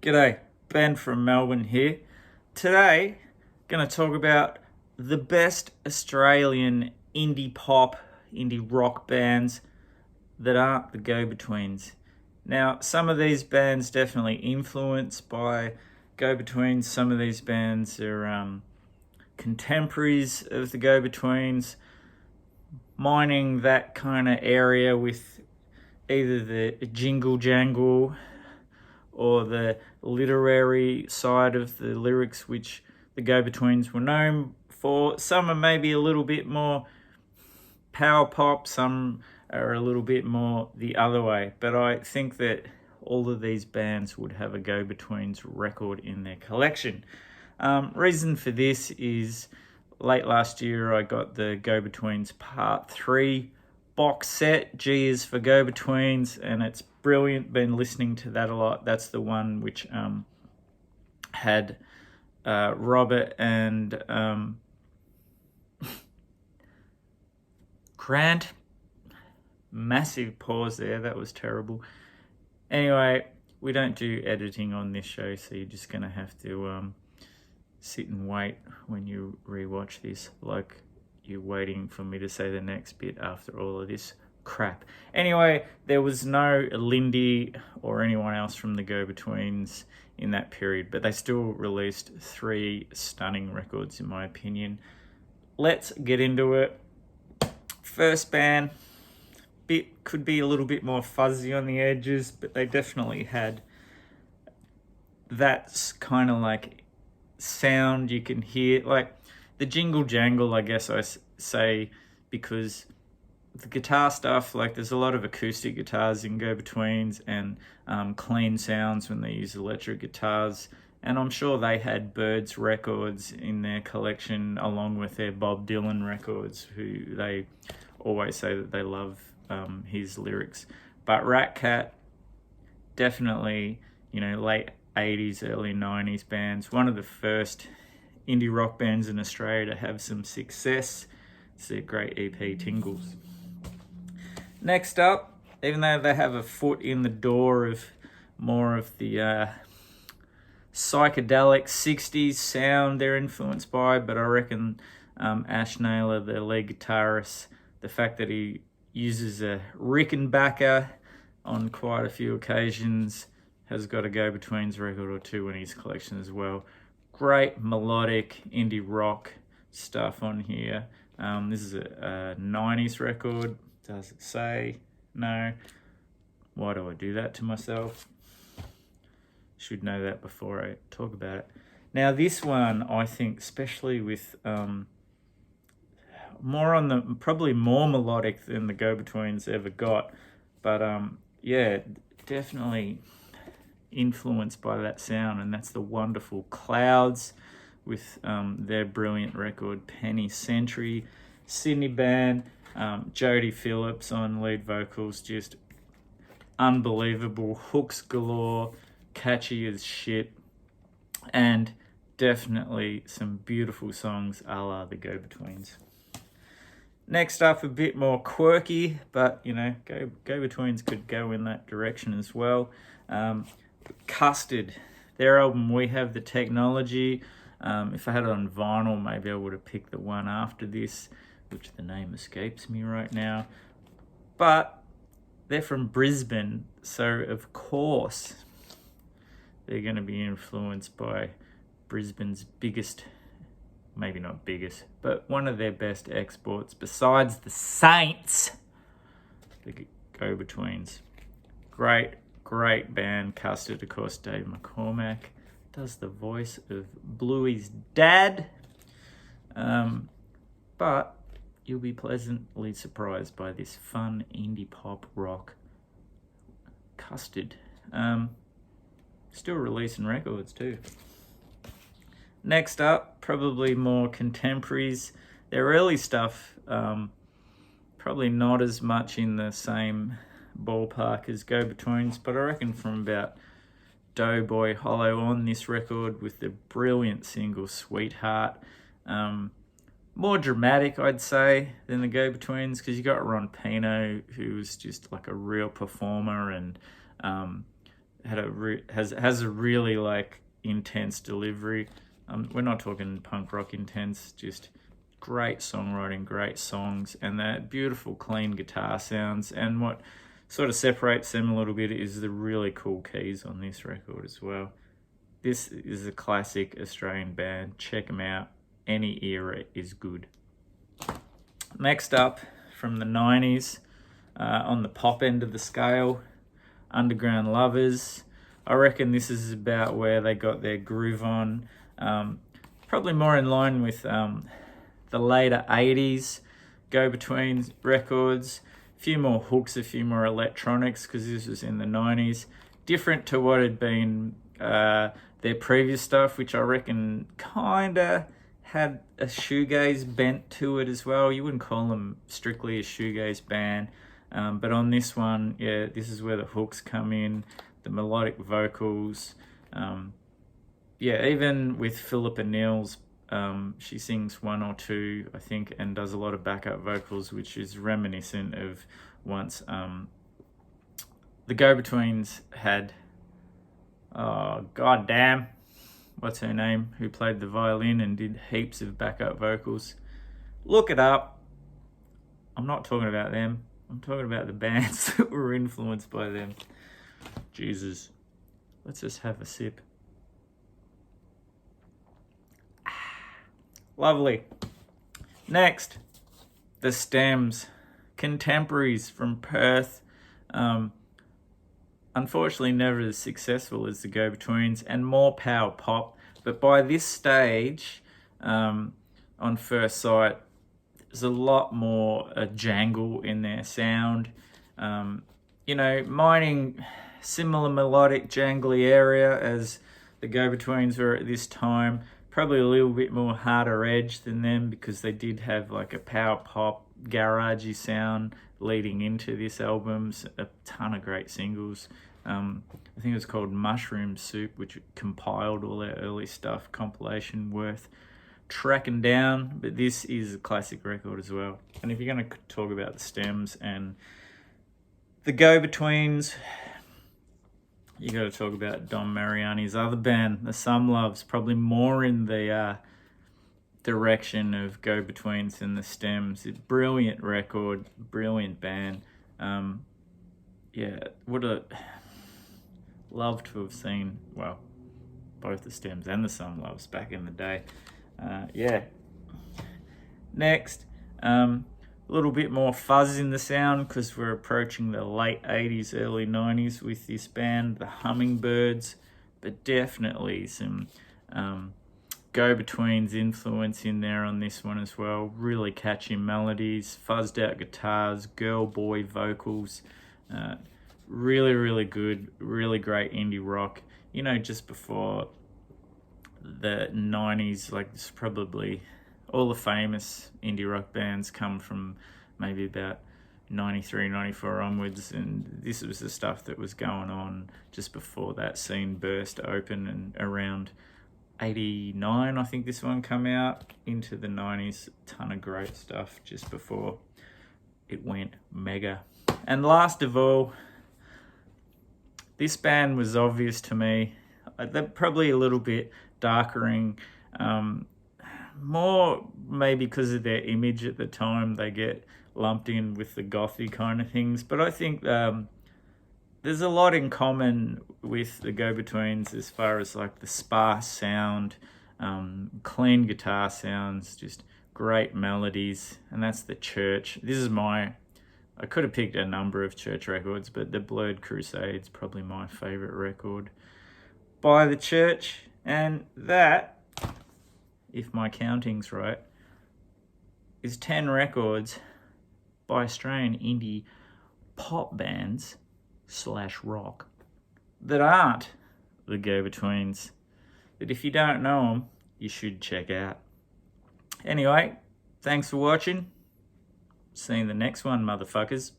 G'day, Ben from Melbourne here. Today, going to talk about the best Australian indie pop, indie rock bands that aren't the Go-Betweens. Now, some of these bands definitely influenced by Go-Betweens. Some of these bands are contemporaries of the Go-Betweens, mining that kind of area with either the jingle jangle or the literary side of the lyrics, which the Go-Betweens were known for. Some are maybe a little bit more power pop, some are a little bit more the other way. But I think that all of these bands would have a Go-Betweens record in their collection. Reason for this is late last year I got the Go-Betweens Part 3 box set. G is for Go-Betweens, and it's brilliant. Been listening to that a lot. That's the one which had Robert and Grant. Massive pause there. That was terrible. Anyway, we don't do editing on this show, so you're just going to have to sit and wait when you rewatch this, like you're waiting for me to say the next bit after all of this crap. Anyway, there was no Lindy or anyone else from the Go-Betweens in that period, but they still released 3 stunning records in my opinion. Let's get into it. First band, could be a little bit more fuzzy on the edges, but they definitely had that kind of like sound you can hear, like the jingle jangle, I guess I say, because the guitar stuff, like there's a lot of acoustic guitars in Go-Betweens and clean sounds when they use electric guitars. And I'm sure they had Byrds records in their collection along with their Bob Dylan records, who they always say that they love his lyrics. But Rat Cat, definitely, late 80s, early 90s bands. One of the first indie rock bands in Australia to have some success. It's a great EP, Tingles. Next up, even though they have a foot in the door of more of the psychedelic 60s sound they're influenced by, but I reckon Ash Naylor, the lead guitarist, the fact that he uses a Rickenbacker on quite a few occasions, has got a Go-Betweens record or 2 in his collection as well. Great melodic indie rock stuff on here. This is a 90s record. Does it say? No. Why do I do that to myself? Should know that before I talk about it. Now this one, I think, especially with probably more melodic than the Go-Betweens ever got, but yeah, definitely influenced by that sound, and that's the wonderful Clouds with their brilliant record Penny Century. Sydney band, Jodie Phillips on lead vocals, just unbelievable, hooks galore, catchy as shit, and definitely some beautiful songs a la the Go-Betweens. Next up, a bit more quirky, but Go-Betweens could go in that direction as well. Custard, their album We Have the Technology. If I had it on vinyl, maybe I would have picked the one after this, which the name escapes me right now. But they're from Brisbane, so of course they're going to be influenced by Brisbane's biggest, maybe not biggest, but one of their best exports besides the Saints, the Go-Betweens. Great band. Custard, of course, Dave McCormack does the voice of Bluey's dad. But you'll be pleasantly surprised by this fun indie pop rock Custard. Still releasing records too. Next up, probably more contemporaries. Their early stuff, probably not as much in the same ballpark as Go-Betweens, but I reckon from about Doughboy Hollow on this record with the brilliant single Sweetheart. More dramatic, I'd say, than the Go-Betweens, because you got Ron Pino, who was just like a real performer and has a really like intense delivery. We're not talking punk rock intense, just great songwriting, great songs, and that beautiful clean guitar sounds. And what sort of separates them a little bit is the really cool keys on this record as well. This is a classic Australian band. Check them out. Any era is good. Next up, from the 90s, on the pop end of the scale, Underground Lovers. I reckon this is about where they got their groove on. Probably more in line with the later 80s Go-Between records. A few more hooks, a few more electronics, because this was in the 90s. Different to what had been their previous stuff, which I reckon kind of had a shoegaze bent to it as well. You wouldn't call them strictly a shoegaze band. But on this one, yeah, this is where the hooks come in, the melodic vocals. Yeah, even with Philippa Niels, she sings one or two, I think, and does a lot of backup vocals, which is reminiscent of once the Go-Betweens had, oh, goddamn, what's her name, who played the violin and did heaps of backup vocals. Look it up. I'm not talking about them. I'm talking about the bands that were influenced by them. Jesus. Let's just have a sip. Lovely. Next, the Stems. Contemporaries from Perth. Unfortunately, never as successful as the Go-Betweens, and more power pop. But by this stage, on first sight, there's a lot more jangle in their sound. You know, mining similar melodic jangly area as the Go-Betweens were at this time. Probably a little bit more harder edge than them, because they did have like a power pop, garagey sound leading into this album. A ton of great singles. I think it was called Mushroom Soup, which compiled all their early stuff, compilation worth tracking down. But this is a classic record as well. And if you're going to talk about the Stems and the Go-Betweens, you got to talk about Don Mariani's other band, the Some Loves, probably more in the direction of Go-Betweens than the Stems. It's a brilliant record, brilliant band. Yeah, would have loved to have seen, well, both the Stems and the Some Loves back in the day. Yeah. Next, a little bit more fuzz in the sound, because we're approaching the late 80s, early 90s with this band, the Hummingbirds, but definitely some Go-Betweens influence in there on this one as well. Really catchy melodies, fuzzed out guitars, girl-boy vocals. Really, really good, really great indie rock. You know, just before the 90s, like, it's probably all the famous indie rock bands come from maybe about 93, 94 onwards, and this was the stuff that was going on just before that scene burst open, and around 89, I think this one come out, into the 90s. Ton of great stuff just before it went mega. And last of all, this band was obvious to me. They're probably a little bit darkering, more maybe because of their image at the time. They get lumped in with the gothy kind of things, but I think there's a lot in common with the Go-Betweens as far as like the sparse sound, clean guitar sounds, just great melodies, and that's the Church. This is I could have picked a number of Church records, but the Blurred Crusade's probably my favourite record by the Church. And that, if my counting's right, is 10 records by Australian indie pop bands / rock that aren't the Go-Betweens, that if you don't know them, you should check out. Anyway, thanks for watching. See you in the next one, motherfuckers.